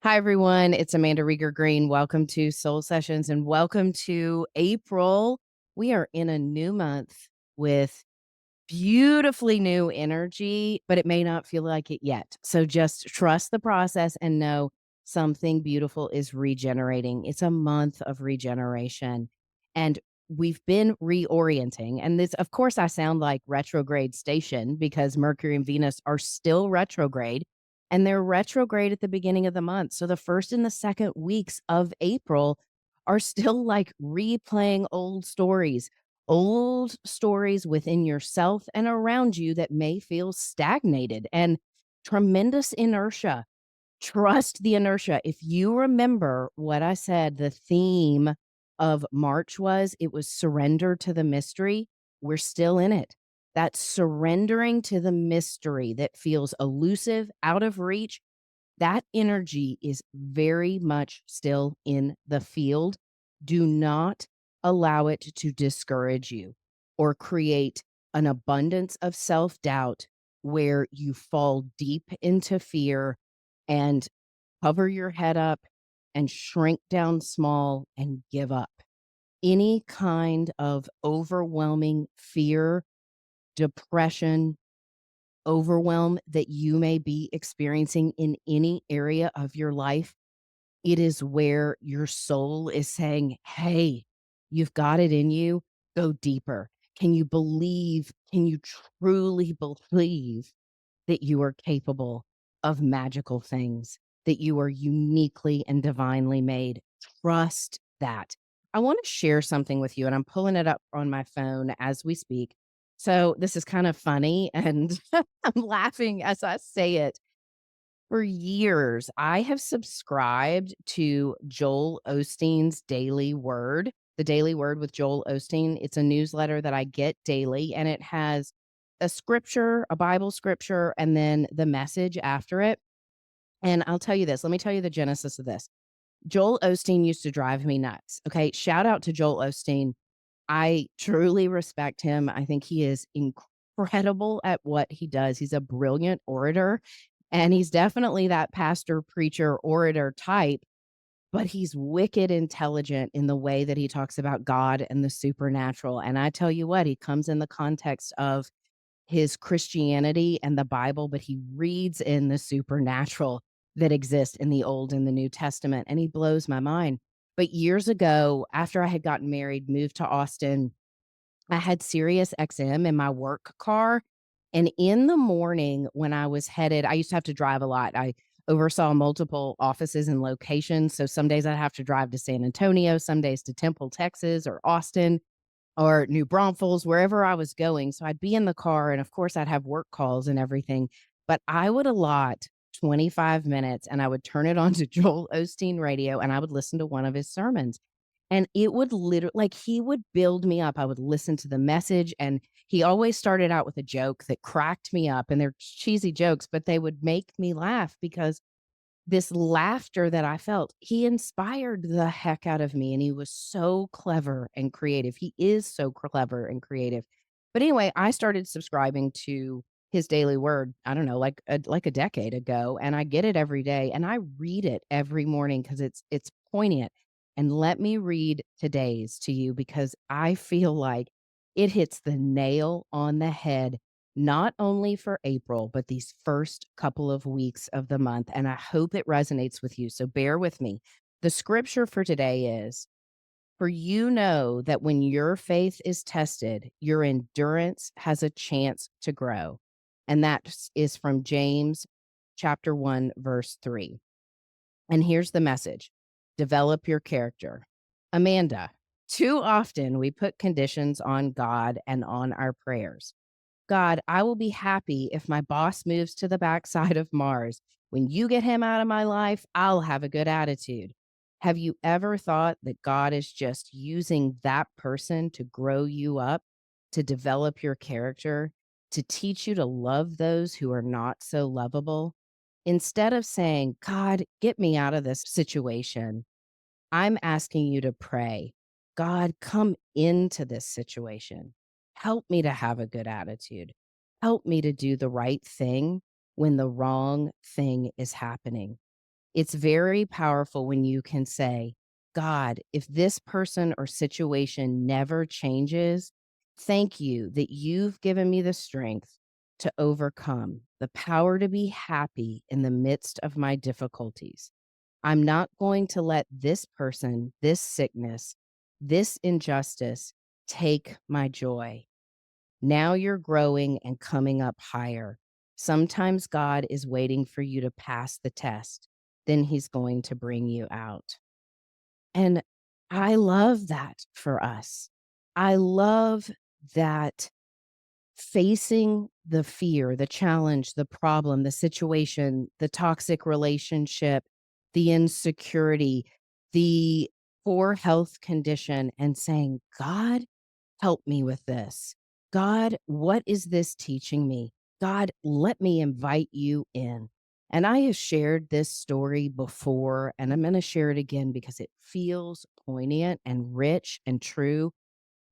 Hi, everyone. It's Amanda Rieger Green. Welcome to Soul Sessions and welcome to April. We are in a new month with beautifully new energy, but it may not feel like it yet. So just trust the process and know something beautiful is regenerating. It's a month of regeneration. And we've been reorienting. And this, of course, I sound like retrograde station because Mercury and Venus are still retrograde and they're retrograde at the beginning of the month. So the first and the second weeks of April are still like replaying old stories within yourself and around you that may feel stagnated and tremendous inertia. Trust the inertia. If you remember what I said, the theme of March was it was surrender to the mystery. We're still in it. That surrendering to the mystery that feels elusive, out of reach, that energy is very much still in the field. Do not allow it to discourage you or create an abundance of self doubt where you fall deep into fear and cover your head up and shrink down small and give up. Any kind of overwhelming fear, depression, overwhelm that you may be experiencing in any area of your life, it is where your soul is saying, hey, you've got it in you. Go deeper. Can you believe? Can you truly believe that you are capable of magical things, that you are uniquely and divinely made? Trust that. I want to share something with you, and I'm pulling it up on my phone as we speak. So this is kind of funny, and I'm laughing as I say it. For years, I have subscribed to Joel Osteen's Daily Word, the Daily Word with Joel Osteen. It's a newsletter that I get daily, and it has a scripture, a Bible scripture, and then the message after it. And I'll tell you this, let me tell you the genesis of this. Joel Osteen used to drive me nuts. Okay. Shout out to Joel Osteen. I truly respect him. I think he is incredible at what he does. He's a brilliant orator, and he's definitely that pastor, preacher, orator type, but he's wicked intelligent in the way that he talks about God and the supernatural. And I tell you what, he comes in the context of his Christianity and the Bible, but he reads in the supernatural that exists in the Old and the New Testament, and he blows my mind. But years ago, after I had gotten married, moved to Austin, I had Sirius XM in my work car. And in the morning when I was headed, I used to have to drive a lot. I oversaw multiple offices and locations. So some days I'd have to drive to San Antonio, some days to Temple, Texas, or Austin or New Braunfels, wherever I was going. So I'd be in the car, and of course, I'd have work calls and everything, but I would allot 25 minutes and I would turn it on to Joel Osteen radio and I would listen to one of his sermons. And it would literally, like, he would build me up. I would listen to the message, and he always started out with a joke that cracked me up. And they're cheesy jokes, but they would make me laugh because this laughter that I felt, he inspired the heck out of me, and he was so clever and creative. He is so clever and creative. But anyway, I started subscribing to his daily word, I don't know, like a decade ago, and I get it every day and I read it every morning because it's poignant. And let me read today's to you because I feel like it hits the nail on the head not only for April, but these first couple of weeks of the month. And I hope it resonates with you. So bear with me. The scripture for today is, for you know that when your faith is tested, your endurance has a chance to grow. And that is from James chapter 1, verse 3. And here's the message: develop your character. Amanda, too often we put conditions on God and on our prayers. God, I will be happy if my boss moves to the backside of Mars. When you get him out of my life, I'll have a good attitude. Have you ever thought that God is just using that person to grow you up, to develop your character, to teach you to love those who are not so lovable? Instead of saying, God, get me out of this situation, I'm asking you to pray, God, come into this situation. Help me to have a good attitude. Help me to do the right thing when the wrong thing is happening. It's very powerful when you can say, God, if this person or situation never changes, thank you that you've given me the strength to overcome, the power to be happy in the midst of my difficulties. I'm not going to let this person, this sickness, this injustice take my joy. Now you're growing and coming up higher. Sometimes God is waiting for you to pass the test, then he's going to bring you out. And I love that for us. I love that facing the fear, the challenge, the problem, the situation, the toxic relationship, the insecurity, the poor health condition, and saying, God, help me with this. God, what is this teaching me? God, let me invite you in. And I have shared this story before, and I'm going to share it again because it feels poignant and rich and true.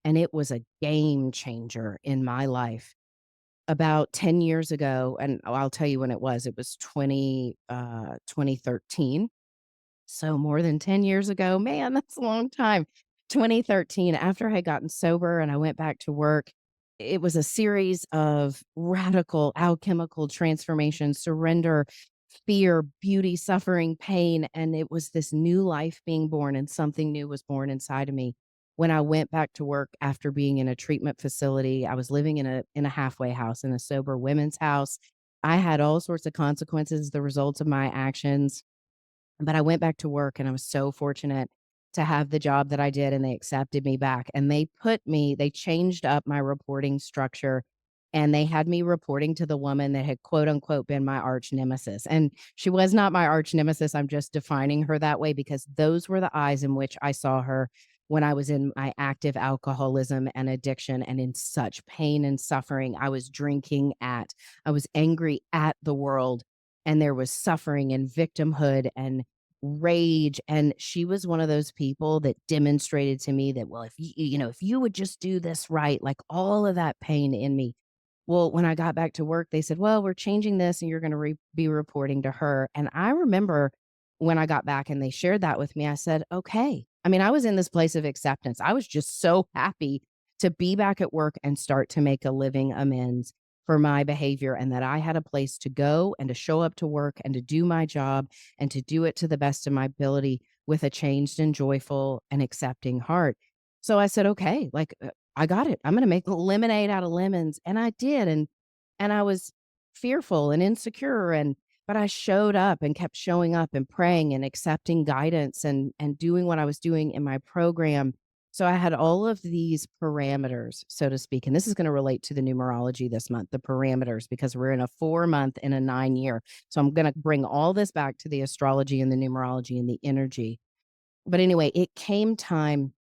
And it was a game changer in my life about 10 years ago. And I'll tell you when it was 2013. So more than 10 years ago, man, that's a long time. 2013, after I had gotten sober and I went back to work, it was a series of radical alchemical transformation, surrender, fear, beauty, suffering, pain. And it was this new life being born, and something new was born inside of me. When I went back to work after being in a treatment facility, I was living in a halfway house, in a sober women's house. I had all sorts of consequences, the results of my actions, but I went back to work, and I was so fortunate to have the job that I did, and they accepted me back, and they changed up my reporting structure, and they had me reporting to the woman that had, quote unquote, been my arch nemesis. And she was not my arch nemesis. I'm just defining her that way because those were the eyes in which I saw her when I was in my active alcoholism and addiction and in such pain and suffering. I was angry at the world, and there was suffering and victimhood and rage. And she was one of those people that demonstrated to me that, well, if you would just do this right, like all of that pain in me. Well, when I got back to work, they said, well, we're changing this and you're going to be reporting to her. And I remember when I got back and they shared that with me, I said, okay. I mean, I was in this place of acceptance. I was just so happy to be back at work and start to make a living amends for my behavior, and that I had a place to go and to show up to work and to do my job and to do it to the best of my ability with a changed and joyful and accepting heart. So I said, okay, I got it. I'm going to make lemonade out of lemons. And I did. And I was fearful and insecure, but I showed up and kept showing up and praying and accepting guidance and doing what I was doing in my program. So I had all of these parameters, so to speak. And this is going to relate to the numerology this month, the parameters, because we're in a 4 month and a 9 year. So I'm going to bring all this back to the astrology and the numerology and the energy. But anyway, it came time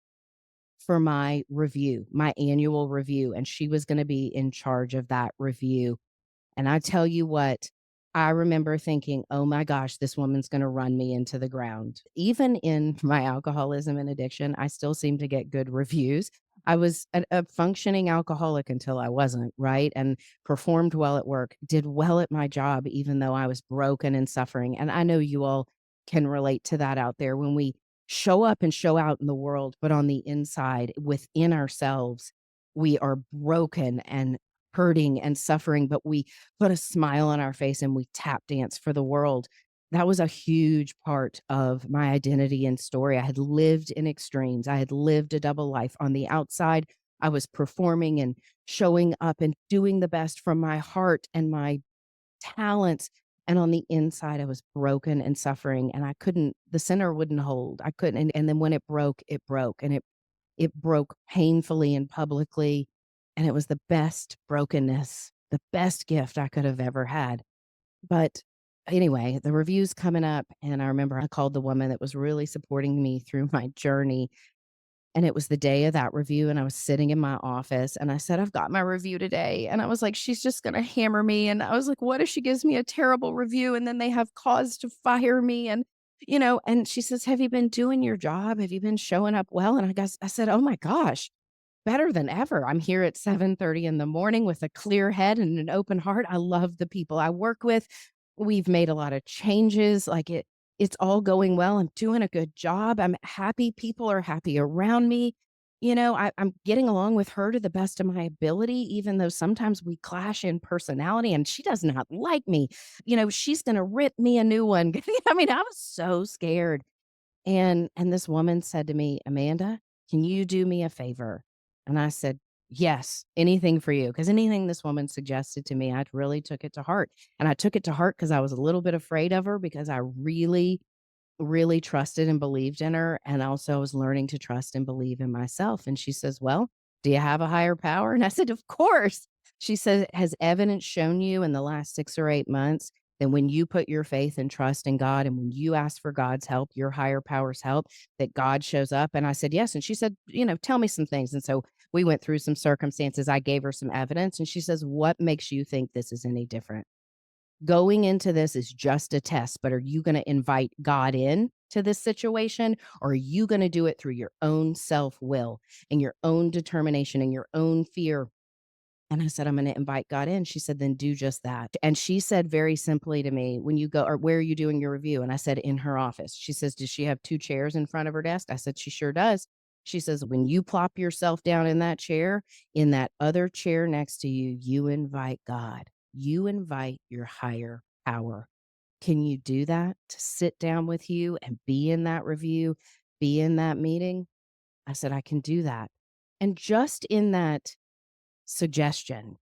for my review, my annual review, and she was going to be in charge of that review. And I tell you what, I remember thinking, oh my gosh, this woman's going to run me into the ground. Even in my alcoholism and addiction, I still seem to get good reviews. I was a functioning alcoholic until I wasn't, right? And performed well at work, did well at my job, even though I was broken and suffering. And I know you all can relate to that out there when we show up and show out in the world, but on the inside, within ourselves, we are broken and hurting and suffering, but we put a smile on our face and we tap dance for the world. That was a huge part of my identity and story. I had lived in extremes. I had lived a double life. On the outside, I was performing and showing up and doing the best from my heart and my talents. And on the inside, I was broken and suffering, and the center wouldn't hold. I couldn't. And then when it broke, it broke. And it broke painfully and publicly. And it was the best brokenness, the best gift I could have ever had. But anyway, the review's coming up. And I remember I called the woman that was really supporting me through my journey. And it was the day of that review. And I was sitting in my office and I said, I've got my review today. And I was like, she's just going to hammer me. And I was like, what if she gives me a terrible review and then they have cause to fire me? And she says, have you been doing your job? Have you been showing up well? And I said, oh my gosh, better than ever. I'm here at 7:30 in the morning with a clear head and an open heart. I love the people I work with. We've made a lot of changes. It's all going well. I'm doing a good job. I'm happy. People are happy around me. I'm getting along with her to the best of my ability, even though sometimes we clash in personality and she does not like me. She's going to rip me a new one. I mean, I was so scared. And this woman said to me, "Amanda, can you do me a favor?" And I said, "Yes, anything for you." Because anything this woman suggested to me, I really took it to heart. And I took it to heart because I was a little bit afraid of her because I really trusted and believed in her, and also was learning to trust and believe in myself. And she says, "Well, do you have a higher power?" And I said, "Of course." She said, "Has evidence shown you in the last 6 or 8 months that when you put your faith and trust in God and when you ask for God's help, your higher power's help, that God shows up?" And I said, "Yes." And she said, "Tell me some things." And so we went through some circumstances. I gave her some evidence, and she says, "What makes you think this is any different? Going into this is just a test, but are you going to invite God in to this situation, or are you going to do it through your own self-will and your own determination and your own fear?" And I said, "I'm going to invite God in." She said, "Then do just that." And she said very simply to me, "When you go, or where are you doing your review?" And I said, "In her office." She says, "Does she have 2 chairs in front of her desk?" I said, "She sure does." She says, "When you plop yourself down in that chair, in that other chair next to you, you invite God. You invite your higher power. Can you do that to sit down with you and be in that review, be in that meeting?" I said, "I can do that." And just in that suggestion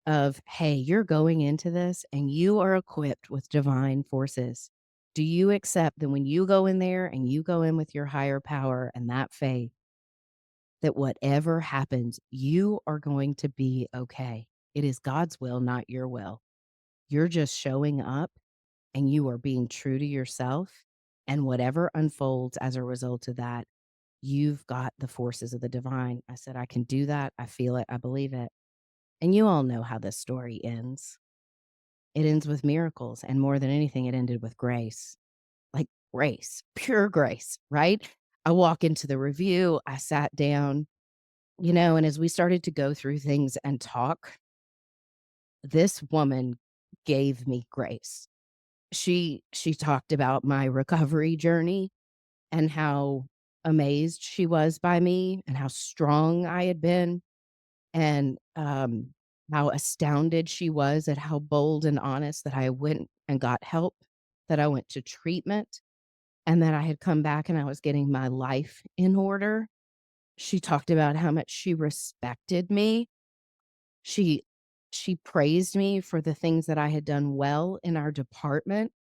of, "Hey, you're going into this and you are equipped with divine forces. Do you accept that when you go in there and you go in with your higher power and that faith, that whatever happens, you are going to be okay? It is God's will, not your will. You're just showing up and you are being true to yourself. And whatever unfolds as a result of that, you've got the forces of the divine." I said, "I can do that. I feel it. I believe it." And you all know how this story ends. It ends with miracles. And more than anything, it ended with grace, like grace, pure grace, right? I walk into the review. I sat down, and as we started to go through things and talk, this woman gave me grace. She talked about my recovery journey and how amazed she was by me and how strong I had been, and how astounded she was at how bold and honest that I went and got help, that I went to treatment, and that I had come back and I was getting my life in order. She talked about how much she respected me. She she praised me for the things that I had done well in our department.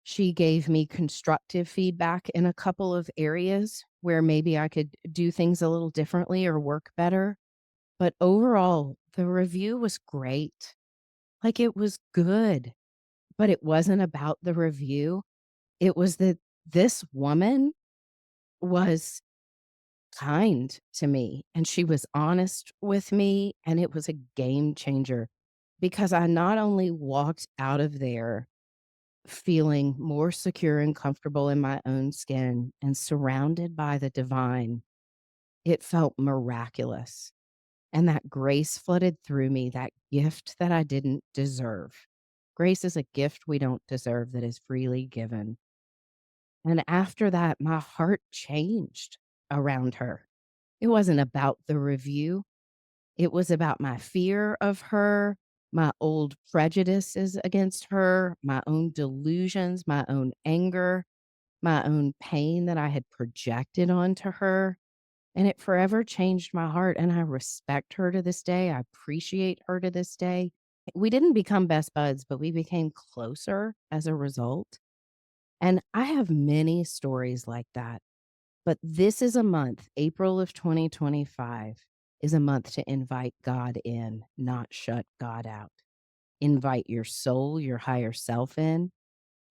She gave me constructive feedback in a couple of areas where maybe I could do things a little differently or work better. But overall, the review was great. Like, it was good, but it wasn't about the review. It was that this woman was kind to me and she was honest with me, and it was a game changer because I not only walked out of there feeling more secure and comfortable in my own skin and surrounded by the divine, it felt miraculous. And that grace flooded through me, that gift that I didn't deserve. Grace is a gift we don't deserve that is freely given. And after that, my heart changed around her. It wasn't about the review, it was about my fear of her, my old prejudices against her, my own delusions, my own anger, my own pain that I had projected onto her. And it forever changed my heart, and I respect her to this day. I appreciate her to this day. We didn't become best buds, but we became closer as a result. And I have many stories like that. But this is a month, April of 2025, is a month to invite God in, not shut God out. Invite your soul, your higher self in,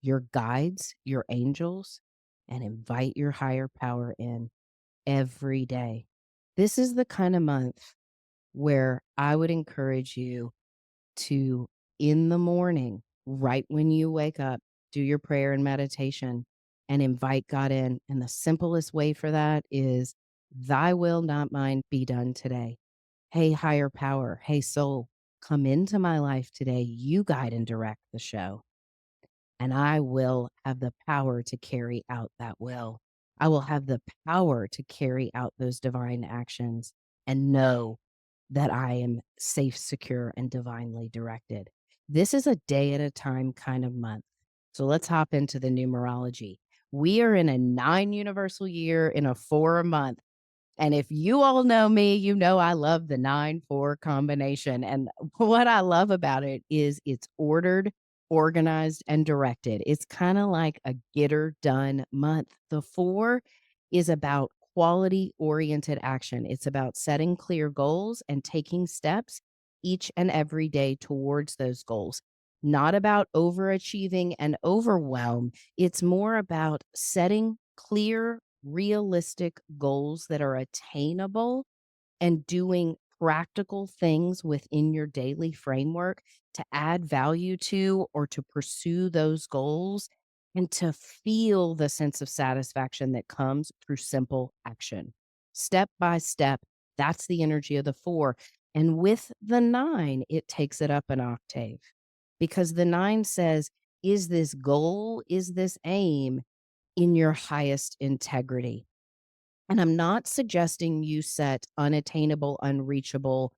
your guides, your angels, and invite your higher power in every day. This is the kind of month where I would encourage you to, in the morning, right when you wake up, do your prayer and meditation and invite God in. And the simplest way for that is, "Thy will, not mine, be done today." Hey, higher power. Hey, soul, come into my life today. You guide and direct the show. and I will have the power to carry out that will. I will have the power to carry out those divine actions and know that I am safe, secure, and divinely directed. This is a day at a time kind of month. So let's hop into the numerology. We are in a 9 universal year in a 4 a month. And if you all know me, you know I love the 9-4 combination. And what I love about it is it's ordered, organized, and directed. It's kind of like a get her done month. The 4 is about quality oriented action. It's about setting clear goals and taking steps each and every day towards those goals. Not about overachieving and overwhelm. It's more about setting clear, realistic goals that are attainable and doing practical things within your daily framework to add value to or to pursue those goals and to feel the sense of satisfaction that comes through simple action. Step by step, that's the energy of the 4. And with the 9, it takes it up an octave because the 9 says, is this goal, is this aim in your highest integrity? And I'm not suggesting you set unattainable, unreachable,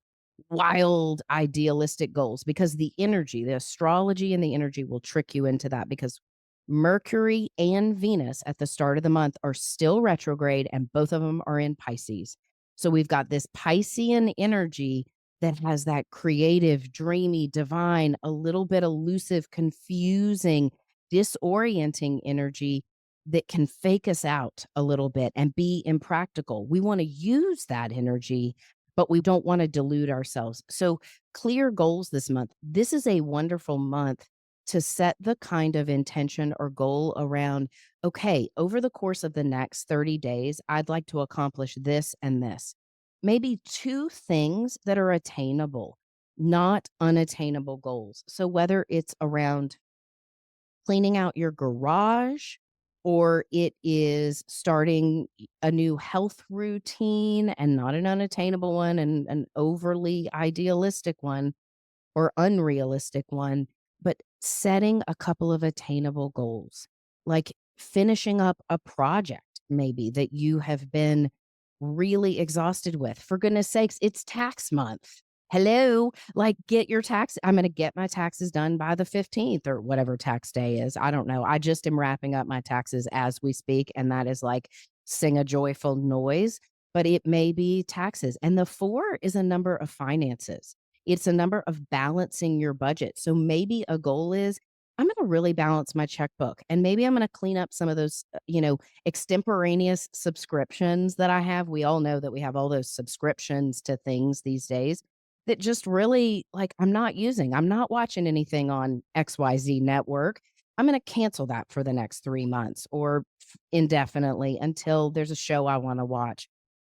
wild, idealistic goals because the energy, the astrology and the energy will trick you into that because Mercury and Venus at the start of the month are still retrograde and both of them are in Pisces. So we've got this Piscean energy that has that creative, dreamy, divine, a little bit elusive, confusing, disorienting energy that can fake us out a little bit and be impractical. We want to use that energy, but we don't want to delude ourselves. So, clear goals this month. This is a wonderful month to set the kind of intention or goal around, okay, over the course of the next 30 days, I'd like to accomplish this and this. Maybe two things that are attainable, not unattainable goals. So, whether it's around cleaning out your garage or it is starting a new health routine and not an unattainable one and an overly idealistic one or unrealistic one, but setting a couple of attainable goals, like finishing up a project maybe that you have been really exhausted with. For goodness sakes, it's tax month. Hello, like get your tax. I'm going to get my taxes done by the 15th or whatever tax day is. I don't know. I just am wrapping up my taxes as we speak. And that is like sing a joyful noise, but it may be taxes. And the 4 is a number of finances. It's a number of balancing your budget. So maybe a goal is I'm going to really balance my checkbook and maybe I'm going to clean up some of those, extemporaneous subscriptions that I have. We all know that we have all those subscriptions to things these days that just really like I'm not using. I'm not watching anything on XYZ network. I'm going to cancel that for the next 3 months or indefinitely until there's a show I want to watch.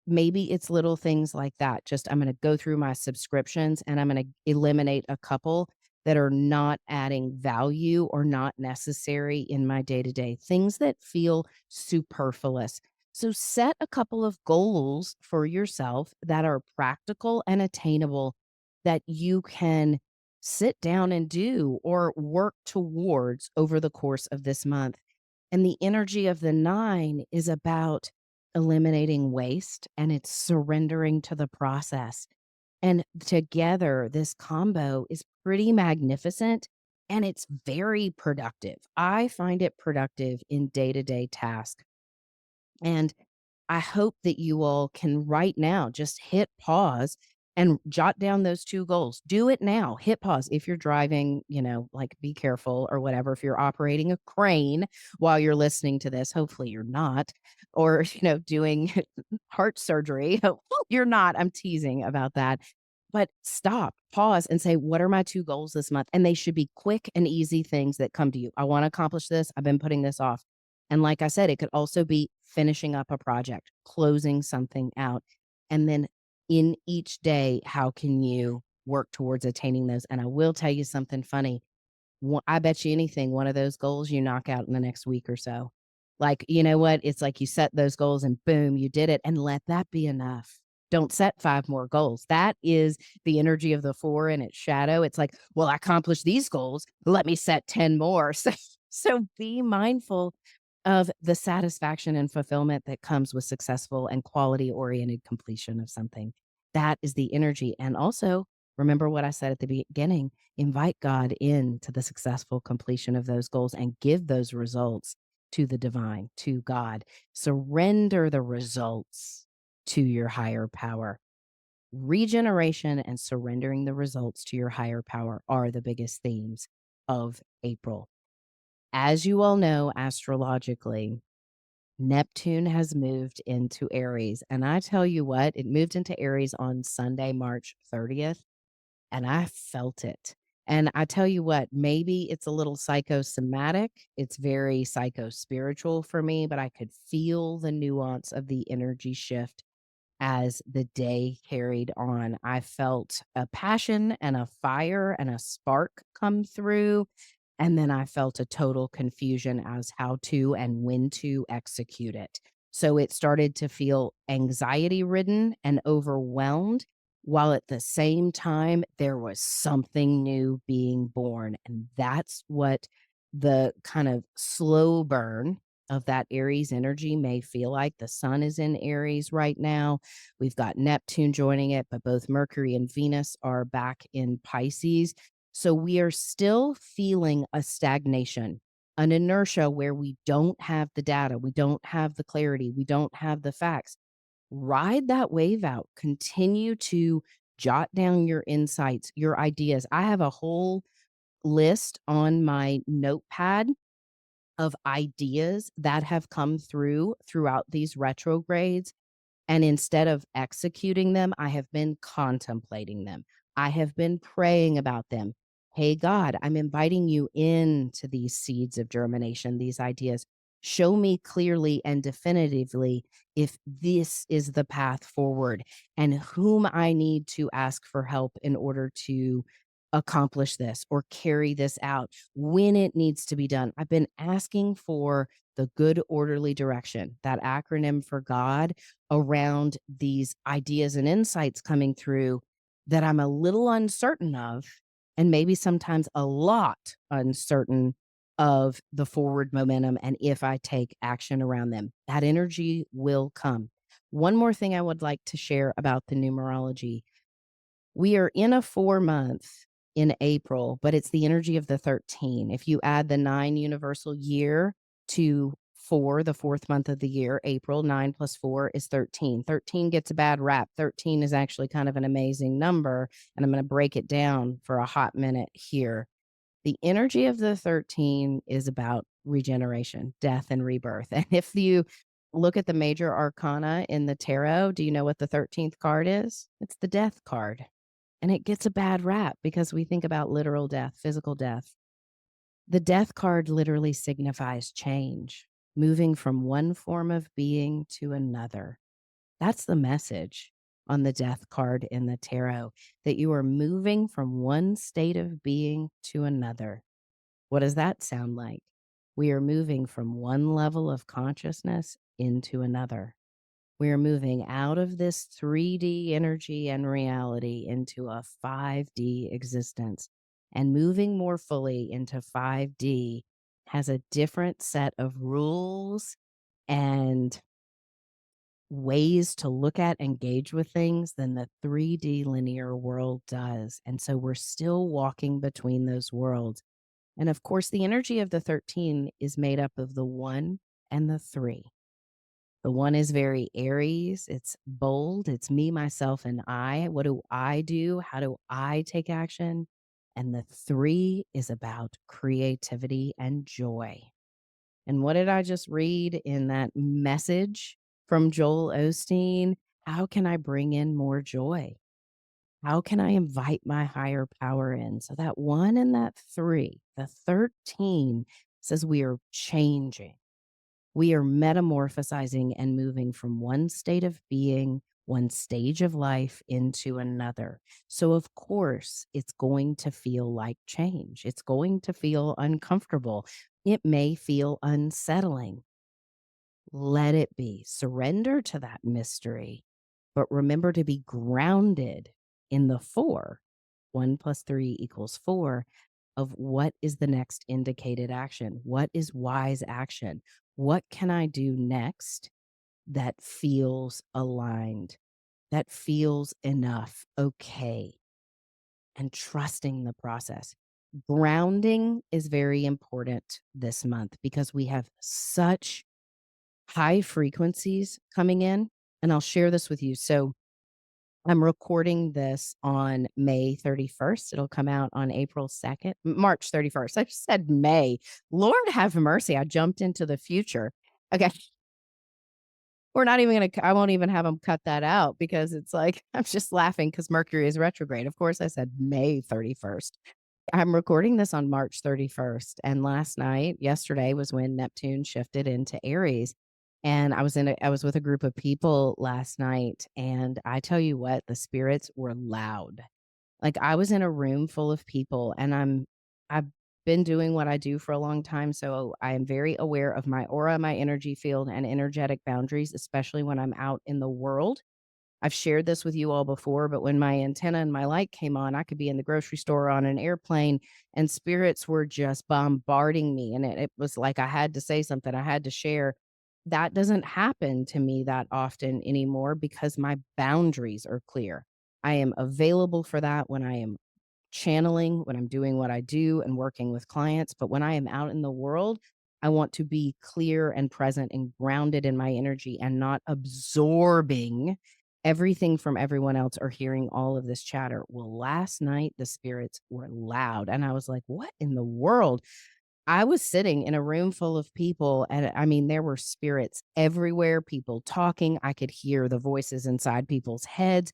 Maybe it's little things like that. Just I'm going to go through my subscriptions and I'm going to eliminate a couple that are not adding value or not necessary in my day to day, things that feel superfluous. So set a couple of goals for yourself that are practical and attainable that you can sit down and do or work towards over the course of this month. And the energy of the 9 is about eliminating waste and it's surrendering to the process. And together, this combo is pretty magnificent and it's very productive. I find it productive in day to day tasks. And I hope that you all can right now just hit pause and jot down those 2 goals. Do it now. Hit pause. If you're driving, like be careful or whatever. If you're operating a crane while you're listening to this, hopefully you're not, or, doing heart surgery. You're not. I'm teasing about that. But stop, pause, and say, what are my 2 goals this month? And they should be quick and easy things that come to you. I want to accomplish this. I've been putting this off. And like I said, it could also be finishing up a project, closing something out. And then in each day, how can you work towards attaining those? And I will tell you something funny. I bet you anything, one of those goals you knock out in the next week or so. Like, you know what? It's like you set those goals and boom, you did it. And let that be enough. Don't set 5 more goals. That is the energy of the 4 in its shadow. It's like, well, I accomplished these goals. Let me set 10 more. So So be mindful of the satisfaction and fulfillment that comes with successful and quality oriented completion of something. That is the energy. And also, remember what I said at the beginning, invite God into the successful completion of those goals and give those results to the divine, to God. Surrender the results to your higher power. Regeneration and surrendering the results to your higher power are the biggest themes of April. As you all know, astrologically, Neptune has moved into Aries. And I tell you what, it moved into Aries on Sunday, March 30th, and I felt it. And I tell you what, maybe it's a little psychosomatic. It's very psycho spiritual for me, but I could feel the nuance of the energy shift as the day carried on. I felt a passion and a fire and a spark come through. And then I felt a total confusion as how to and when to execute it. So it started to feel anxiety ridden and overwhelmed, while at the same time, there was something new being born. And that's what the kind of slow burn of that Aries energy may feel like. The sun is in Aries right now. We've got Neptune joining it, but both Mercury and Venus are back in Pisces. So we are still feeling a stagnation, an inertia where we don't have the data, we don't have the clarity, we don't have the facts. Ride that wave out. Continue to jot down your insights, your ideas. I have a whole list on my notepad of ideas that have come throughout these retrogrades. And instead of executing them, I have been contemplating them. I have been praying about them. Hey, God, I'm inviting you into these seeds of germination, these ideas. Show me clearly and definitively if this is the path forward and whom I need to ask for help in order to accomplish this or carry this out when it needs to be done. I've been asking for the good orderly direction, that acronym for God, around these ideas and insights coming through that I'm a little uncertain of, and maybe sometimes a lot uncertain of the forward momentum and if I take action around them. That energy will come. One more thing I would like to share about the numerology. We are in a 4 month in April, but it's the energy of the 13. If you add the 9 universal year to 4, the 4th month of the year, April, 9 plus 4 is 13. 13 gets a bad rap. 13 is actually kind of an amazing number. And I'm going to break it down for a hot minute here. The energy of the 13 is about regeneration, death, and rebirth. And if you look at the major arcana in the tarot, do you know what the 13th card is? It's the death card. And it gets a bad rap because we think about literal death, physical death. The death card literally signifies change, moving from one form of being to another. That's the message on the death card in the tarot, that you are moving from one state of being to another. What does that sound like? We are moving from one level of consciousness into another. We are moving out of this 3D energy and reality into a 5D existence. And moving more fully into 5D has a different set of rules and ways to look at, engage with things than the 3D linear world does. And so we're still walking between those worlds. And of course, the energy of the 13 is made up of the 1 and the 3. The 1 is very Aries. It's bold. It's me, myself, and I. What do I do? How do I take action? And the 3 is about creativity and joy. And what did I just read in that message from Joel Osteen? How can I bring in more joy? How can I invite my higher power in? So that 1 and that 3, the 13 says we are changing. We are metamorphosizing and moving from one state of being, one stage of life into another. So, of course, it's going to feel like change. It's going to feel uncomfortable. It may feel unsettling. Let it be. Surrender to that mystery, but remember to be grounded in the 4. 1 plus 3 equals 4. of what is the next indicated action? What is wise action? What can I do next that feels aligned, that feels enough, okay, and trusting the process. Grounding is very important this month because we have such high frequencies coming in. And I'll share this with you. So I'm recording this on May 31st. It'll come out on April 2nd, March 31st. I just said May. Lord have mercy. I jumped into the future. Okay. We're not even gonna I won't even have them cut that out because it's like, I'm just laughing because Mercury is retrograde. Of course, I said May 31st. I'm recording this on March 31st, and yesterday was when Neptune shifted into Aries, and I was with a group of people last night, and I tell you what, the spirits were loud. Like, I was in a room full of people, and I've been doing what I do for a long time, so I am very aware of my aura, my energy field, and energetic boundaries, especially when I'm out in the world. I've shared this with you all before, but when my antenna and my light came on, I could be in the grocery store, on an airplane, and spirits were just bombarding me, and it was like I had to say something, I had to share. That doesn't happen to me that often anymore because my boundaries are clear. I am available for that when I am channeling, when I'm doing what I do and working with clients. But when I am out in the world, I want to be clear and present and grounded in my energy and not absorbing everything from everyone else or hearing all of this chatter. Well, last night the spirits were loud and I was like, what in the world? I was sitting in a room full of people, and I mean, there were spirits everywhere, people talking. I could hear the voices inside people's heads.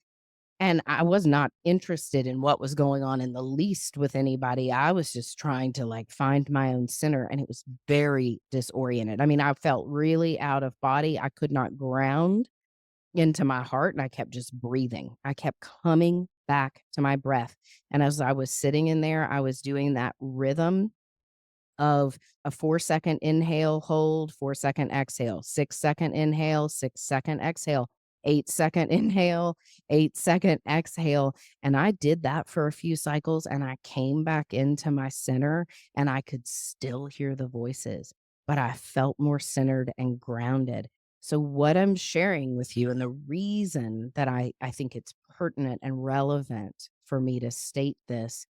And I was not interested in what was going on in the least with anybody. I was just trying to like find my own center, and it was very disoriented. I mean, I felt really out of body. I could not ground into my heart, and I kept just breathing. I kept coming back to my breath. And as I was sitting in there, I was doing that rhythm of a 4-second inhale, hold, 4-second exhale, 6-second inhale, 6-second exhale, 8-second inhale, 8-second exhale. And I did that for a few cycles and I came back into my center and I could still hear the voices, but I felt more centered and grounded. So, what I'm sharing with you, and the reason that I think it's pertinent and relevant for me to state this,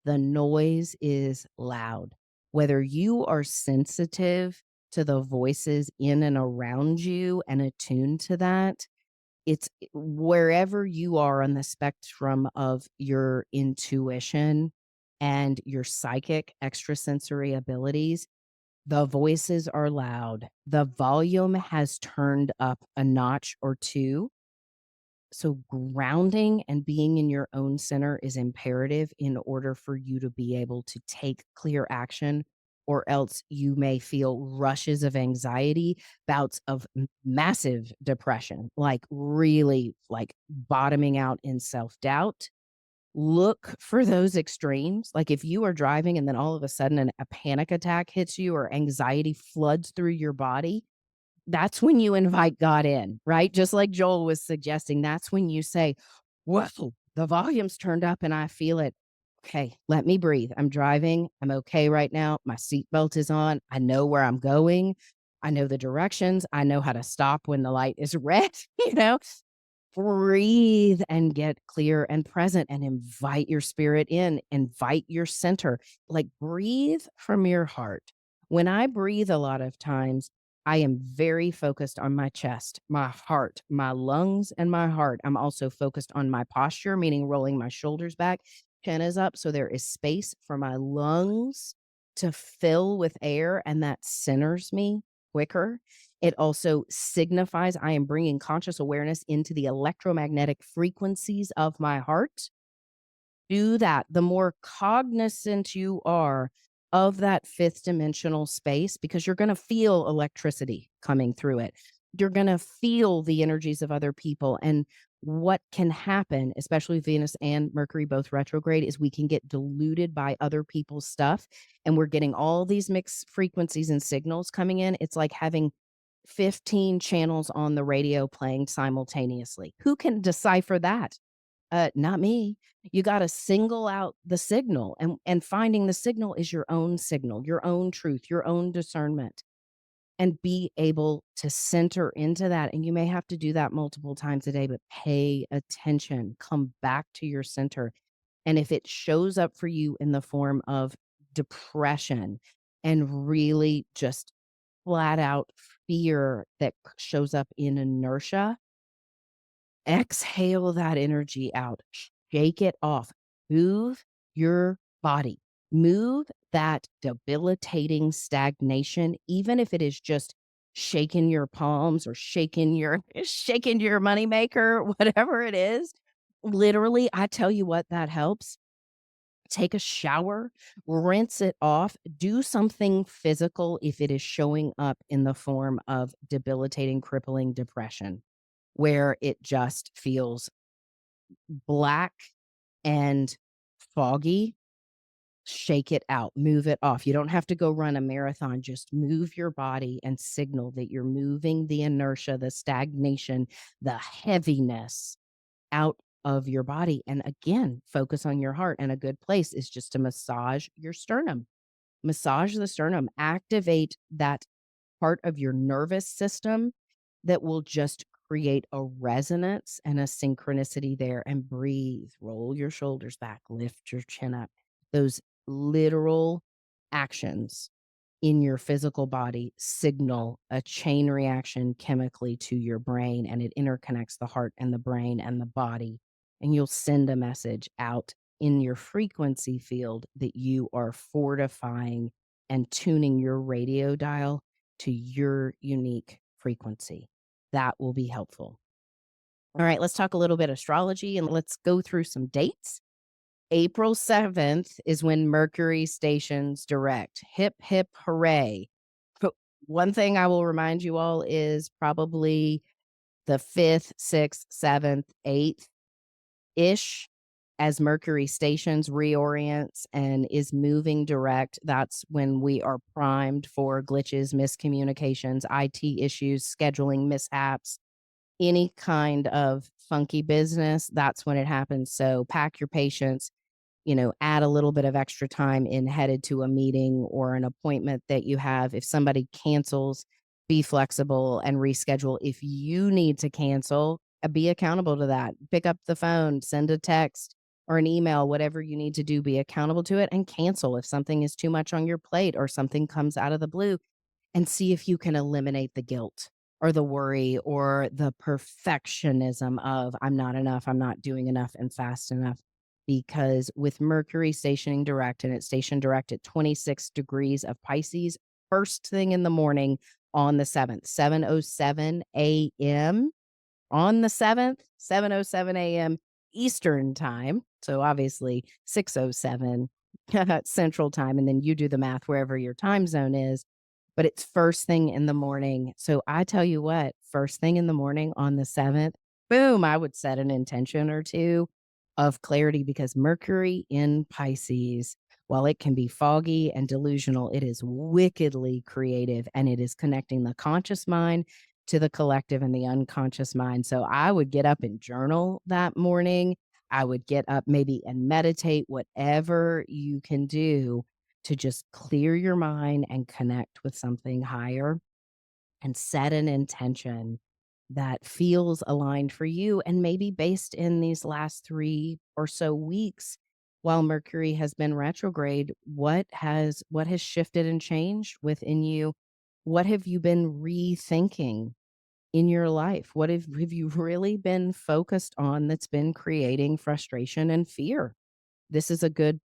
the noise is loud. Whether you are sensitive to the voices in and around you and attuned to that, it's wherever you are on the spectrum of your intuition and your psychic extrasensory abilities, the voices are loud. The volume has turned up a notch or two, so grounding and being in your own center is imperative in order for you to be able to take clear action, or else you may feel rushes of anxiety, bouts of massive depression, like really like bottoming out in self-doubt. Look for those extremes. Like if you are driving and then all of a sudden a panic attack hits you or anxiety floods through your body, that's when you invite God in, right? Just like Joel was suggesting, that's when you say, whoa, the volume's turned up and I feel it. Okay, let me breathe. I'm driving. I'm okay right now. My seatbelt is on. I know where I'm going. I know the directions. I know how to stop when the light is red, you know? Breathe and get clear and present and invite your spirit in, invite your center. Like breathe from your heart. When I breathe, a lot of times, I am very focused on my chest, my heart, my lungs, and my heart. I'm also focused on my posture, meaning rolling my shoulders back, chin is up. So there is space for my lungs to fill with air, and that centers me quicker. It also signifies I am bringing conscious awareness into the electromagnetic frequencies of my heart. Do that. The more cognizant you are of that fifth dimensional space, because you're going to feel electricity coming through it. You're going to feel the energies of other people. And what can happen, especially Venus and Mercury both retrograde, is we can get diluted by other people's stuff. And we're getting all these mixed frequencies and signals coming in. It's like having 15 channels on the radio playing simultaneously. Who can decipher that? Not me. You got to single out the signal, and finding the signal is your own signal, your own truth, your own discernment, and be able to center into that. And you may have to do that multiple times a day, but pay attention, come back to your center. And if it shows up for you in the form of depression and really just flat out fear that shows up in inertia, exhale that energy out, shake it off, move your body, move that debilitating stagnation, even if it is just shaking your palms or shaking your moneymaker, whatever it is. Literally, I tell you what, that helps. Take a shower, rinse it off, do something physical if it is showing up in the form of debilitating, crippling depression, where it just feels black and foggy. Shake it out, move it off. You don't have to go run a marathon. Just move your body and signal that you're moving the inertia, the stagnation, the heaviness out of your body. And again, focus on your heart. And a good place is just to massage your sternum. Massage the sternum, activate that part of your nervous system that will just create a resonance and a synchronicity there. And breathe, roll your shoulders back, lift your chin up. Those literal actions in your physical body signal a chain reaction chemically to your brain, and it interconnects the heart and the brain and the body. And you'll send a message out in your frequency field that you are fortifying and tuning your radio dial to your unique frequency. That will be helpful. All right, let's talk a little bit astrology and let's go through some dates. April 7th is when Mercury stations direct. Hip, hip, hooray. But one thing I will remind you all is probably the 5th, 6th, 7th, 8th ish, as Mercury stations, reorients, and is moving direct. That's when we are primed for glitches, miscommunications, IT issues, scheduling mishaps, any kind of funky business. That's when it happens. So pack your patience, add a little bit of extra time in headed to a meeting or an appointment that you have. If somebody cancels, be flexible and reschedule. If you need to cancel, be accountable to that. Pick up the phone, send a text or an email, whatever you need to do, be accountable to it and cancel if something is too much on your plate or something comes out of the blue, and see if you can eliminate the guilt or the worry or the perfectionism of I'm not enough, I'm not doing enough and fast enough. Because with Mercury stationing direct, and it's stationed direct at 26 degrees of Pisces, first thing in the morning on the 7th, 7:07 a.m. on the 7th, 7:07 a.m. Eastern time. So obviously 6:07 Central time. And then you do the math wherever your time zone is. But it's first thing in the morning. So I tell you what, first thing in the morning on the 7th, boom, I would set an intention or two of clarity, because Mercury in Pisces, while it can be foggy and delusional, it is wickedly creative, and it is connecting the conscious mind to the collective and the unconscious mind. So I would get up and journal that morning. I would get up maybe and meditate, whatever you can do to just clear your mind and connect with something higher, and set an intention that feels aligned for you, and maybe based in these last 3 or so weeks while Mercury has been retrograde, what has shifted and changed within you? What have you been rethinking in your life? What have you really been focused on that's been creating frustration and fear? This is a good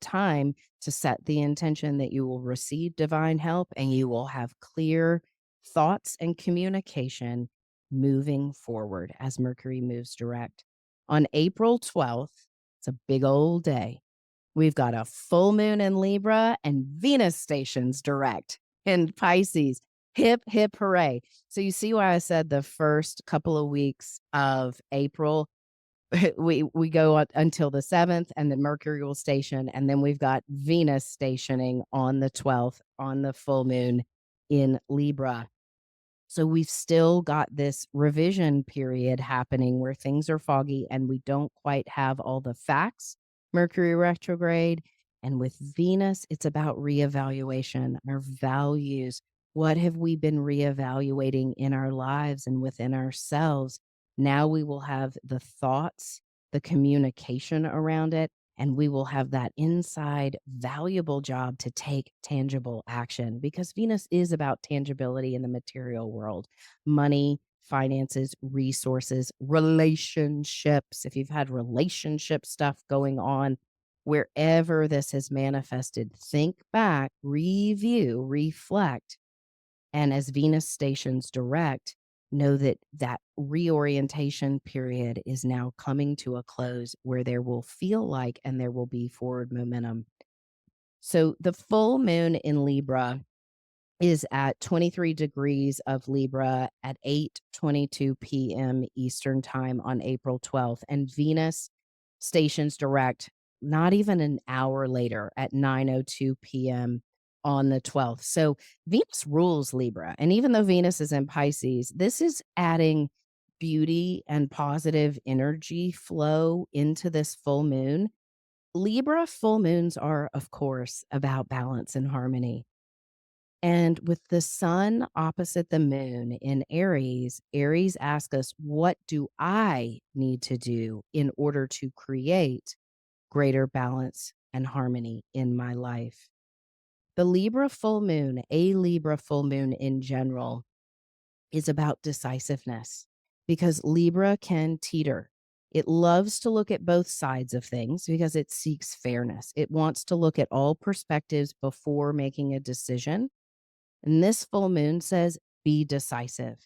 time to set the intention that you will receive divine help and you will have clear thoughts and communication moving forward as Mercury moves direct. On April 12th, it's a big old day. We've got a full moon in Libra and Venus stations direct in Pisces. Hip, hip, hooray. So you see why I said the first couple of weeks of April we go until the 7th, and then Mercury will station, and then we've got Venus stationing on the 12th on the full moon in Libra. So we've still got this revision period happening where things are foggy and we don't quite have all the facts. Mercury retrograde. And with Venus, it's about reevaluation, our values. What have we been reevaluating in our lives and within ourselves? Now we will have the thoughts, the communication around it, and we will have that inside valuable job to take tangible action because Venus is about tangibility in the material world, money, finances, resources, relationships. If you've had relationship stuff going on, wherever this has manifested, think back, review, reflect, and as Venus stations direct, know that that reorientation period is now coming to a close where there will feel like and there will be forward momentum. So the full moon in Libra is at 23 degrees of Libra at 8:22 p.m. Eastern time on April 12th. And Venus stations direct not even an hour later at 9:02 p.m. on the 12th. So Venus rules Libra. And even though Venus is in Pisces, this is adding beauty and positive energy flow into this full moon. Libra full moons are, of course, about balance and harmony. And with the sun opposite the moon in Aries, Aries asks us, what do I need to do in order to create greater balance and harmony in my life? The Libra full moon, a Libra full moon in general, is about decisiveness because Libra can teeter. It loves to look at both sides of things because it seeks fairness. It wants to look at all perspectives before making a decision. And this full moon says, be decisive.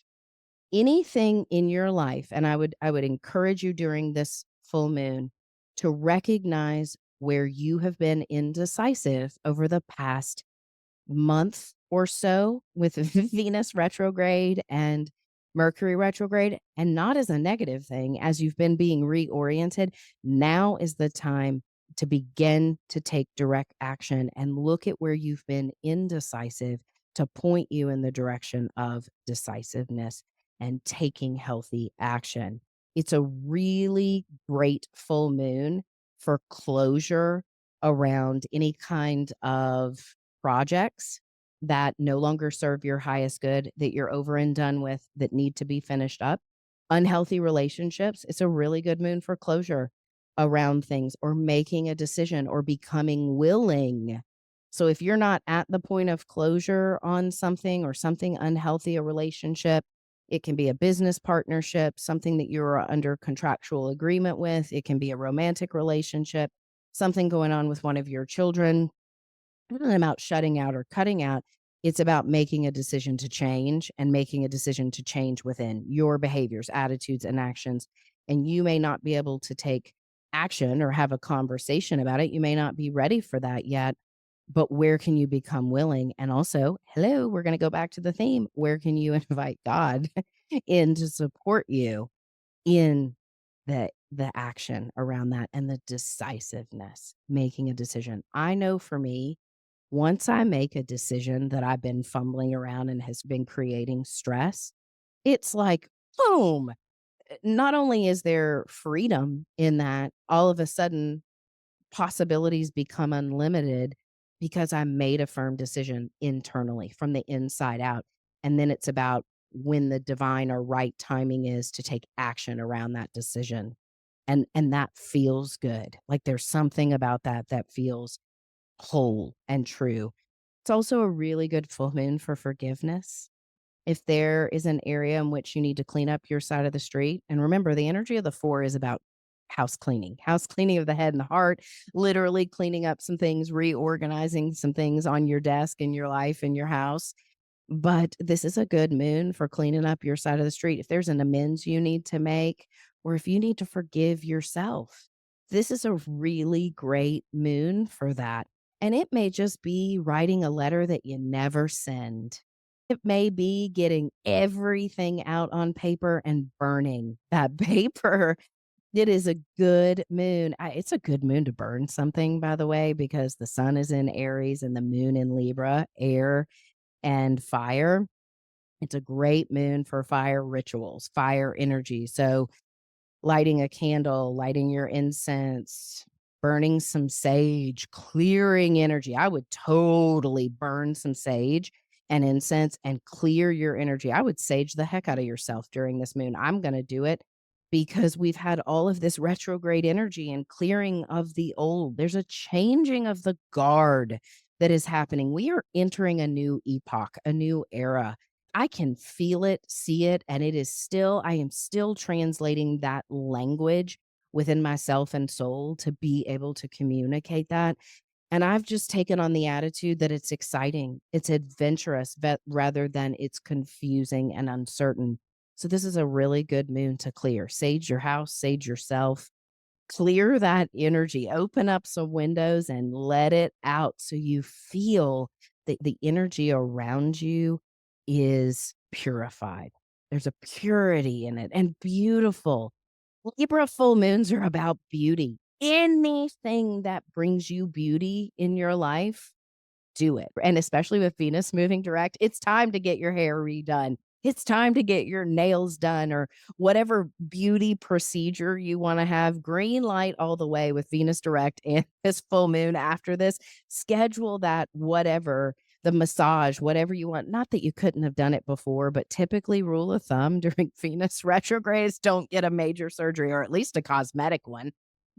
Anything in your life, and I would encourage you during this full moon to recognize where you have been indecisive over the past month or so with Venus retrograde and Mercury retrograde, and not as a negative thing as you've been being reoriented. Now is the time to begin to take direct action and look at where you've been indecisive to point you in the direction of decisiveness and taking healthy action. It's a really great full moon for closure around any kind of projects that no longer serve your highest good, that you're over and done with, that need to be finished up. Unhealthy relationships, it's a really good moon for closure around things or making a decision or becoming willing. So if you're not at the point of closure on something or something unhealthy, a relationship, it can be a business partnership, something that you're under contractual agreement with. It can be a romantic relationship, something going on with one of your children. It isn't about shutting out or cutting out. It's about making a decision to change and making a decision to change within your behaviors, attitudes, and actions. And you may not be able to take action or have a conversation about it. You may not be ready for that yet, but where can you become willing? And also, hello, we're going to go back to the theme. Where can you invite God in to support you in the action around that and the decisiveness, making a decision? I know for me, once I make a decision that I've been fumbling around and has been creating stress, it's like, boom. Not only is there freedom in that, all of a sudden possibilities become unlimited because I made a firm decision internally from the inside out. And then it's about when the divine or right timing is to take action around that decision. And that feels good. Like there's something about that that feels whole and true. It's also a really good full moon for forgiveness. If there is an area in which you need to clean up your side of the street, and remember, the energy of the four is about house cleaning of the head and the heart, literally cleaning up some things, reorganizing some things on your desk, in your life, in your house. But this is a good moon for cleaning up your side of the street. If there's an amends you need to make, or if you need to forgive yourself, this is a really great moon for that. And it may just be writing a letter that you never send. It may be getting everything out on paper and burning that paper. It is a good moon. It's a good moon to burn something, by the way, because the sun is in Aries and the moon in Libra, air and fire. It's a great moon for fire rituals, fire energy. So, lighting a candle, lighting your incense, burning some sage, clearing energy. I would totally burn some sage and incense and clear your energy. I would sage the heck out of yourself during this moon. I'm going to do it because we've had all of this retrograde energy and clearing of the old. There's a changing of the guard that is happening. We are entering a new epoch, a new era. I can feel it, see it, and I am still translating that language within myself and soul to be able to communicate that. And I've just taken on the attitude that it's exciting, it's adventurous, rather than it's confusing and uncertain. So this is a really good moon to clear. Sage your house, sage yourself, clear that energy, open up some windows and let it out so you feel that the energy around you is purified. There's a purity in it and beautiful. Libra full moons are about beauty. Anything that brings you beauty in your life, do it. And especially with Venus moving direct, it's time to get your hair redone. It's time to get your nails done or whatever beauty procedure you want to have. Green light all the way with Venus direct and this full moon after this. Schedule that, whatever, the massage, whatever you want. Not that you couldn't have done it before, but typically, rule of thumb during Venus retrogrades, don't get a major surgery or at least a cosmetic one.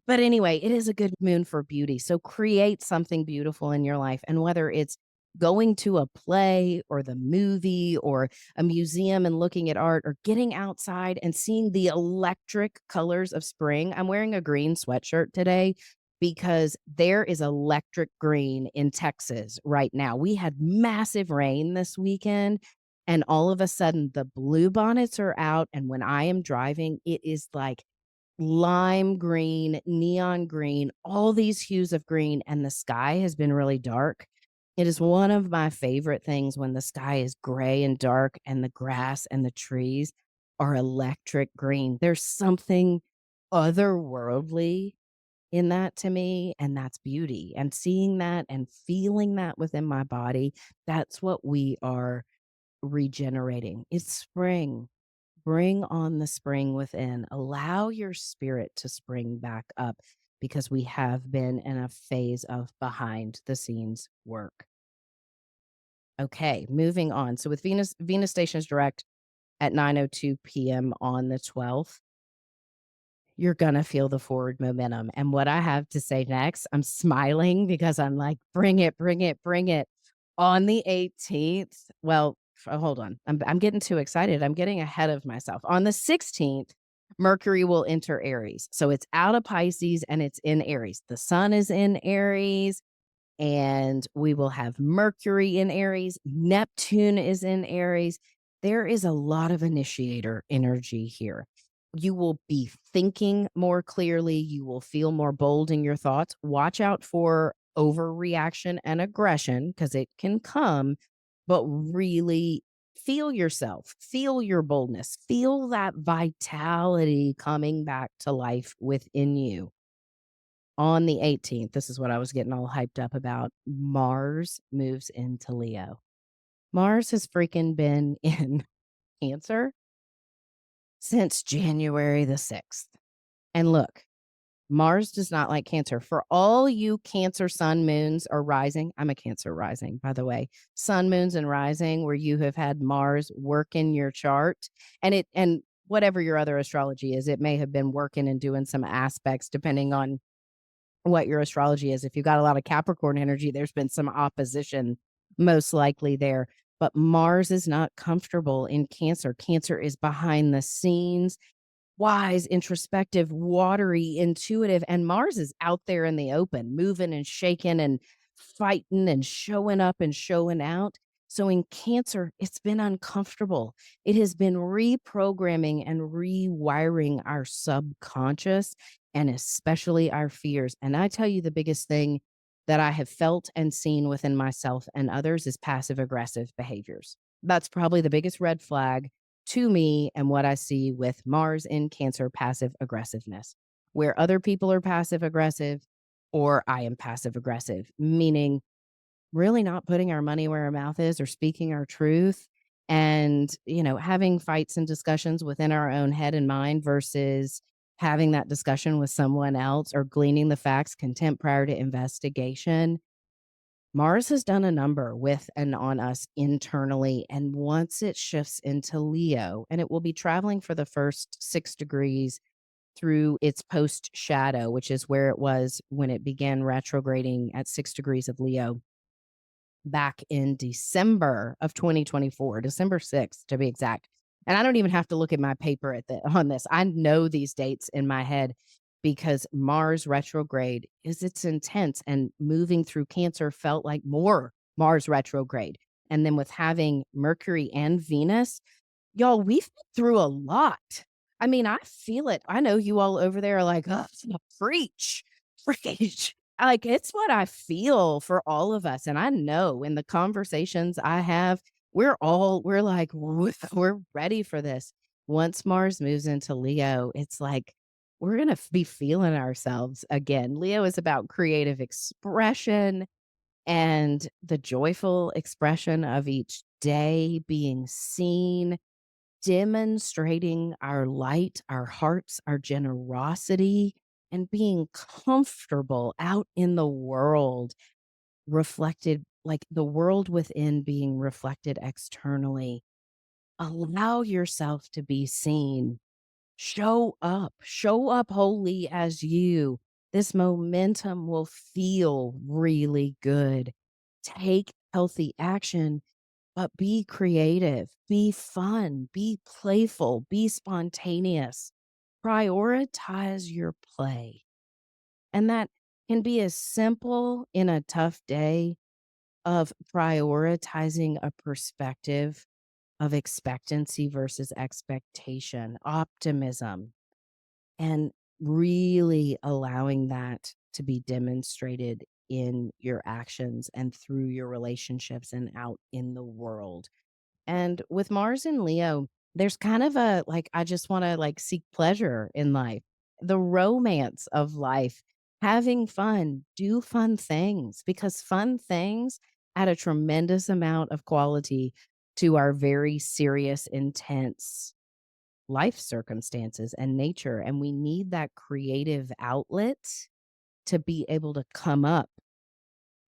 But anyway, it is a good moon for beauty. So create something beautiful in your life. And whether it's going to a play or the movie or a museum and looking at art or getting outside and seeing the electric colors of spring. I'm wearing a green sweatshirt today because there is electric green in Texas right now. We had massive rain this weekend. And all of a sudden, the blue bonnets are out. And when I am driving, it is like lime green, neon green, all these hues of green, and the sky has been really dark. It is one of my favorite things when the sky is gray and dark and the grass and the trees are electric green. There's something otherworldly in that to me, and that's beauty. And seeing that and feeling that within my body, that's what we are regenerating. It's spring. Bring on the spring within. Allow your spirit to spring back up because we have been in a phase of behind the scenes work. Okay, moving on. So with Venus stations direct at 9:02 p.m. on the 12th, you're going to feel the forward momentum. And what I have to say next, I'm smiling because I'm like, bring it, bring it, bring it. On the 18th, well, hold on. I'm getting too excited. I'm getting ahead of myself. On the 16th, Mercury will enter Aries. So it's out of Pisces and it's in Aries. The sun is in Aries and we will have Mercury in Aries. Neptune is in Aries. There is a lot of initiator energy here. You will be thinking more clearly. You will feel more bold in your thoughts. Watch out for overreaction and aggression because it can come, but really feel yourself, feel your boldness, feel that vitality coming back to life within you. On the 18th, this is what I was getting all hyped up about. Mars moves into Leo. Mars has freaking been in Cancer since January the 6th. And look, Mars does not like Cancer. For all you Cancer sun moons or rising, I'm a Cancer rising, by the way, sun moons and rising where you have had Mars work in your chart and whatever your other astrology is, it may have been working and doing some aspects depending on what your astrology is. If you got a lot of Capricorn energy, there's been some opposition most likely there. But Mars is not comfortable in Cancer. Cancer is behind the scenes, wise, introspective, watery, intuitive. And Mars is out there in the open, moving and shaking and fighting and showing up and showing out. So in Cancer, it's been uncomfortable. It has been reprogramming and rewiring our subconscious and especially our fears. And I tell you, the biggest thing that I have felt and seen within myself and others is passive aggressive behaviors. That's probably the biggest red flag to me and what I see with Mars in Cancer passive aggressiveness, where other people are passive aggressive or I am passive aggressive, meaning really not putting our money where our mouth is or speaking our truth and, having fights and discussions within our own head and mind versus having that discussion with someone else or gleaning the facts, contempt prior to investigation. Mars has done a number with and on us internally. And once it shifts into Leo, and it will be traveling for the first 6 degrees through its post shadow, which is where it was when it began retrograding at 6 degrees of Leo back in December of 2024, December 6th to be exact. And I don't even have to look at my paper on this. I know these dates in my head because Mars retrograde is it's intense, and moving through Cancer felt like more Mars retrograde. And then with having Mercury and Venus, y'all, we've been through a lot. I mean, I feel it. I know you all over there are like, "Oh, preach, preach." Like, it's what I feel for all of us, and I know in the conversations I have, we're like, We're ready for this." Once Mars moves into Leo, it's like, we're gonna be feeling ourselves again. Leo is about creative expression and the joyful expression of each day being seen, demonstrating our light, our hearts, our generosity, and being comfortable out in the world, reflected like the world within being reflected externally. Allow yourself to be seen. Show up wholly as you. This momentum will feel really good. Take healthy action, but be creative, be fun, be playful, be spontaneous. Prioritize your play. And that can be as simple in a tough day of prioritizing a perspective of expectancy versus expectation, optimism, and really allowing that to be demonstrated in your actions and through your relationships and out in the world. And with Mars and Leo, there's kind of a like, I just want to like seek pleasure in life, the romance of life, having fun, do fun things, because fun things add a tremendous amount of quality to our very serious, intense life circumstances and nature. And we need that creative outlet to be able to come up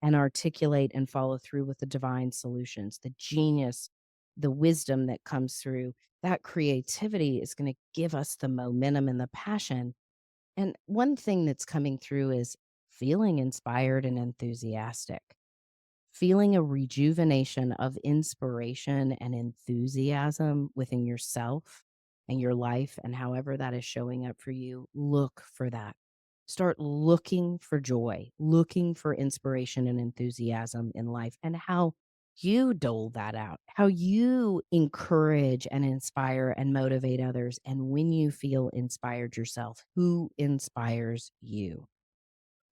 and articulate and follow through with the divine solutions, the genius, the wisdom that comes through. That creativity is going to give us the momentum and the passion. And one thing that's coming through is feeling inspired and enthusiastic, feeling a rejuvenation of inspiration and enthusiasm within yourself and your life, and however that is showing up for you. Look for that. Start looking for joy, looking for inspiration and enthusiasm in life, and how you dole that out, how you encourage and inspire and motivate others. And when you feel inspired yourself, who inspires you?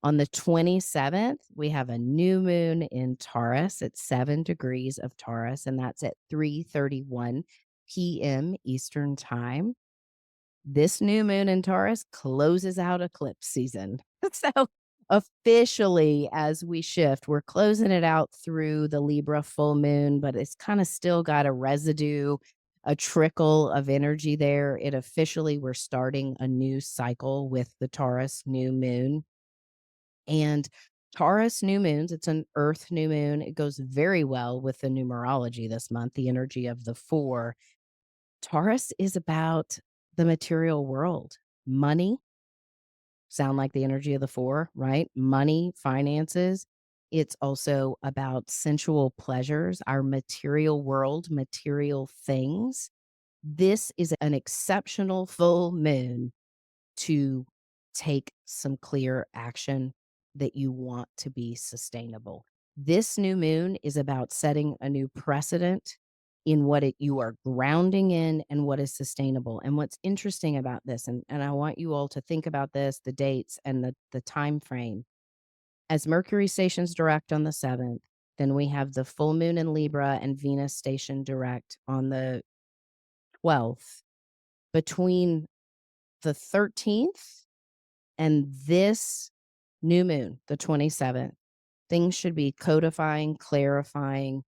On the 27th, we have a new moon in Taurus at 7 degrees of Taurus, and that's at 3:31 p.m. Eastern Time. This new moon in Taurus closes out eclipse season. So officially, as we shift, we're closing it out through the Libra full moon, but it's kind of still got a residue, a trickle of energy there. It officially, we're starting a new cycle with the Taurus new moon. And Taurus new moons, it's an earth new moon. It goes very well with the numerology this month, the energy of the four. Taurus is about the material world, money, sound like the energy of the four, right? Money, finances. It's also about sensual pleasures, our material world, material things. This is an exceptional full moon to take some clear action that you want to be sustainable. This new moon is about setting a new precedent in you are grounding in and what is sustainable. And what's interesting about this, and I want you all to think about this, the dates and the time frame. As Mercury stations direct on the 7th, then we have the full moon in Libra and Venus station direct on the 12th. Between the 13th and this new moon, the 27th, things should be codifying, clarifying.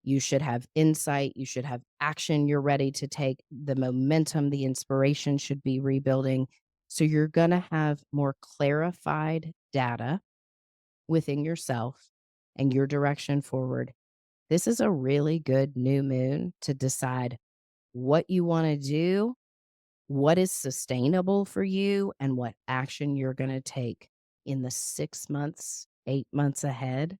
You should have insight. You should have action you're ready to take. The momentum, the inspiration should be rebuilding. So you're going to have more clarified data within yourself and your direction forward. This is a really good new moon to decide what you want to do, what is sustainable for you, and what action you're going to take in the 6 months, 8 months ahead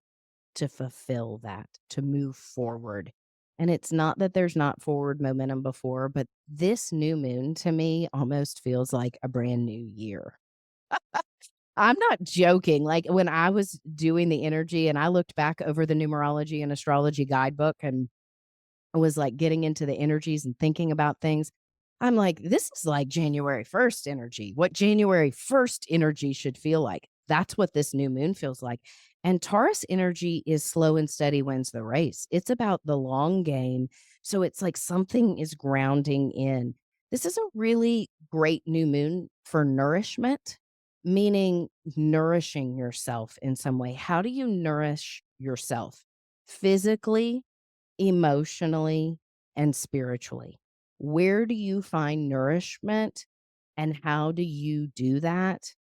to fulfill that, to move forward. And it's not that there's not forward momentum before, but this new moon to me almost feels like a brand new year. I'm not joking. Like when I was doing the energy and I looked back over the numerology and astrology guidebook and I was like getting into the energies and thinking about things. I'm like, this is like January 1st energy. What January 1st energy should feel like. That's what this new moon feels like. And Taurus energy is slow and steady wins the race. It's about the long game. So it's like something is grounding in. This is a really great new moon for nourishment, meaning nourishing yourself in some way. How do you nourish yourself? Physically, emotionally, and spiritually. Where do you find nourishment and how do you do that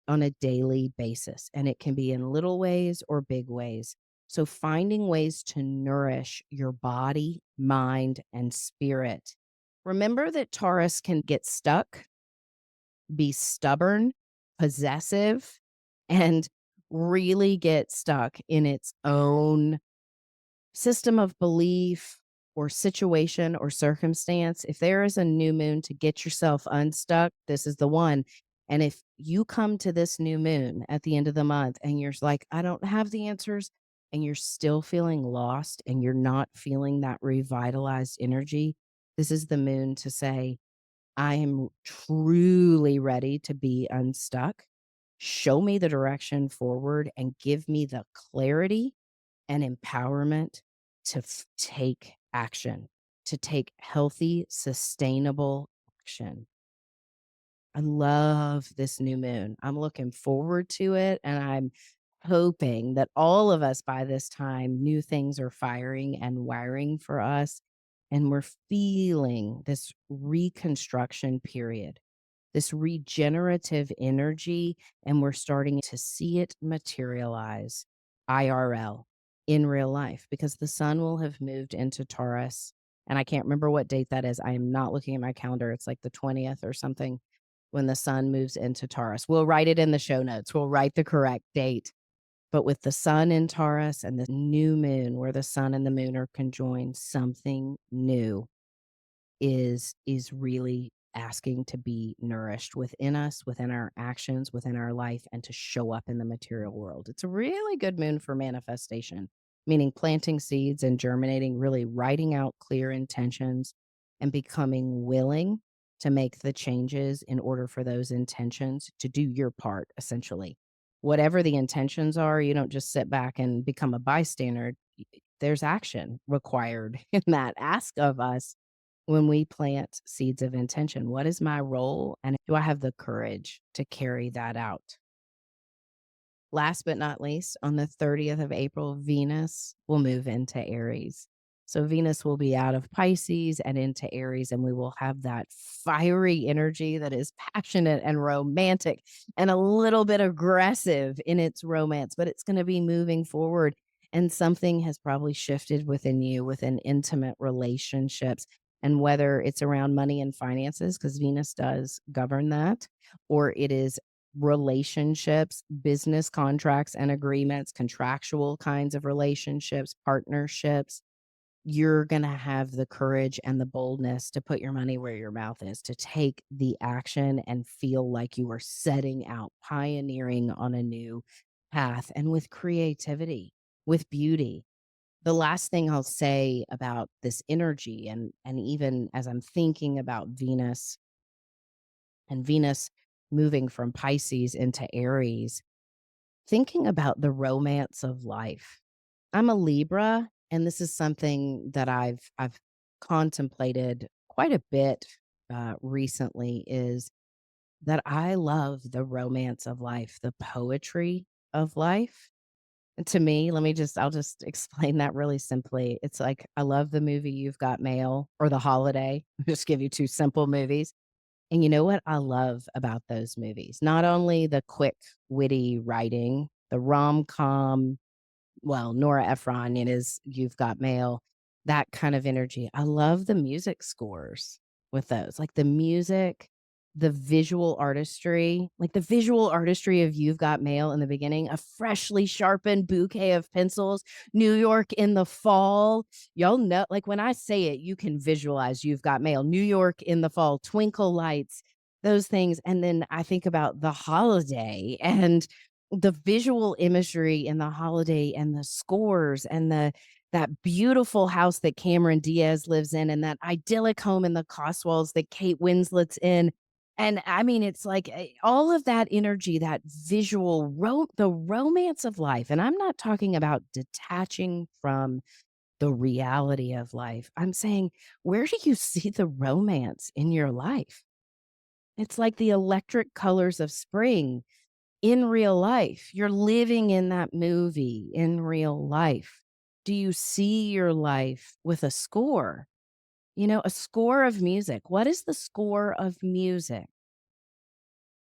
on a daily basis? And it can be in little ways or big ways. So, finding ways to nourish your body, mind, and spirit. Remember that Taurus can get stuck, be stubborn, possessive, and really get stuck in its own system of belief or situation or circumstance, if there is a new moon to get yourself unstuck, this is the one. And if you come to this new moon at the end of the month and you're like, I don't have the answers, and you're still feeling lost and you're not feeling that revitalized energy, this is the moon to say, I am truly ready to be unstuck. Show me the direction forward and give me the clarity and empowerment to take action, to take healthy, sustainable action. I love this new moon. I'm looking forward to it. And I'm hoping that all of us by this time, new things are firing and wiring for us. And we're feeling this reconstruction period, this regenerative energy, and we're starting to see it materialize IRL in real life because the sun will have moved into Taurus. And I can't remember what date that is. I am not looking at my calendar. It's like the 20th or something when the sun moves into Taurus. We'll write it in the show notes. We'll write the correct date. But with the sun in Taurus and the new moon where the sun and the moon are conjoined, something new is really asking to be nourished within us, within our actions, within our life, and to show up in the material world. It's a really good moon for manifestation, meaning planting seeds and germinating, really writing out clear intentions and becoming willing to make the changes in order for those intentions to do your part, essentially. Whatever the intentions are, you don't just sit back and become a bystander. There's action required in that ask of us when we plant seeds of intention. What is my role? And do I have the courage to carry that out? Last but not least, on the 30th of April, Venus will move into Aries. So Venus will be out of Pisces and into Aries, and we will have that fiery energy that is passionate and romantic and a little bit aggressive in its romance, but it's going to be moving forward. And something has probably shifted within you within intimate relationships. And whether it's around money and finances, because Venus does govern that, or it is relationships, business contracts and agreements, contractual kinds of relationships, partnerships, you're going to have the courage and the boldness to put your money where your mouth is, to take the action and feel like you are setting out, pioneering on a new path and with creativity, with beauty. The last thing I'll say about this energy and even as I'm thinking about Venus and Venus moving from Pisces into Aries, thinking about the romance of life. I'm a Libra, and this is something that I've contemplated quite a bit recently. Is that I love the romance of life, the poetry of life. To me, I'll just explain that really simply. It's like, I love the movie You've Got Mail or The Holiday. Just give you 2 simple movies. And you know what I love about those movies? Not only the quick, witty writing, the rom-com, well, Nora Ephron in his You've Got Mail, that kind of energy. I love the music scores with those, like the music, the visual artistry, like the visual artistry of You've Got Mail in the beginning, a freshly sharpened bouquet of pencils, New York in the fall. Y'all know, like when I say it, you can visualize You've Got Mail, New York in the fall, twinkle lights, those things. And then I think about The Holiday and the visual imagery in The Holiday and the scores and that beautiful house that Cameron Diaz lives in and that idyllic home in the Cotswolds that Kate Winslet's in. And I mean, it's like all of that energy, that visual, the romance of life. And I'm not talking about detaching from the reality of life. I'm saying, where do you see the romance in your life? It's like the electric colors of spring in real life. You're living in that movie in real life. Do you see your life with a score? You know, a score of music. What is the score of music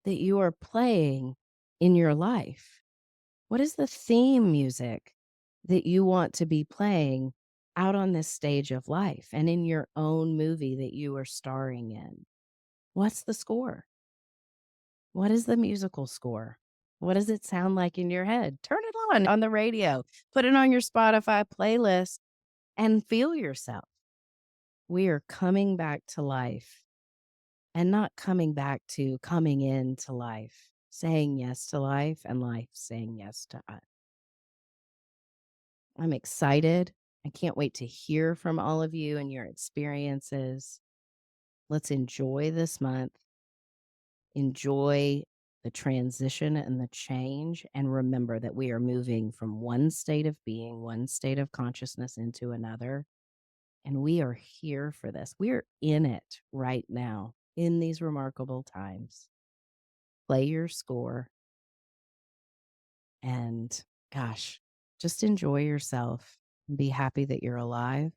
that you are playing in your life? What is the theme music that you want to be playing out on this stage of life and in your own movie that you are starring in? What's the score? What is the musical score? What does it sound like in your head? Turn it on the radio, put it on your Spotify playlist, and feel yourself. We are coming back to life and not coming back to coming into life, saying yes to life and life saying yes to us. I'm excited. I can't wait to hear from all of you and your experiences. Let's enjoy this month. Enjoy the transition and the change, and remember that we are moving from one state of being, one state of consciousness into another. And we are here for this. We're in it right now in these remarkable times. Play your score and, gosh, just enjoy yourself and be happy that you're alive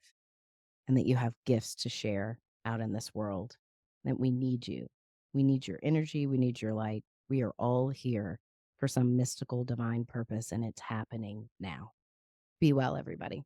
and that you have gifts to share out in this world, that we need you. We need your energy. We need your light. We are all here for some mystical divine purpose, and it's happening now. Be well, everybody.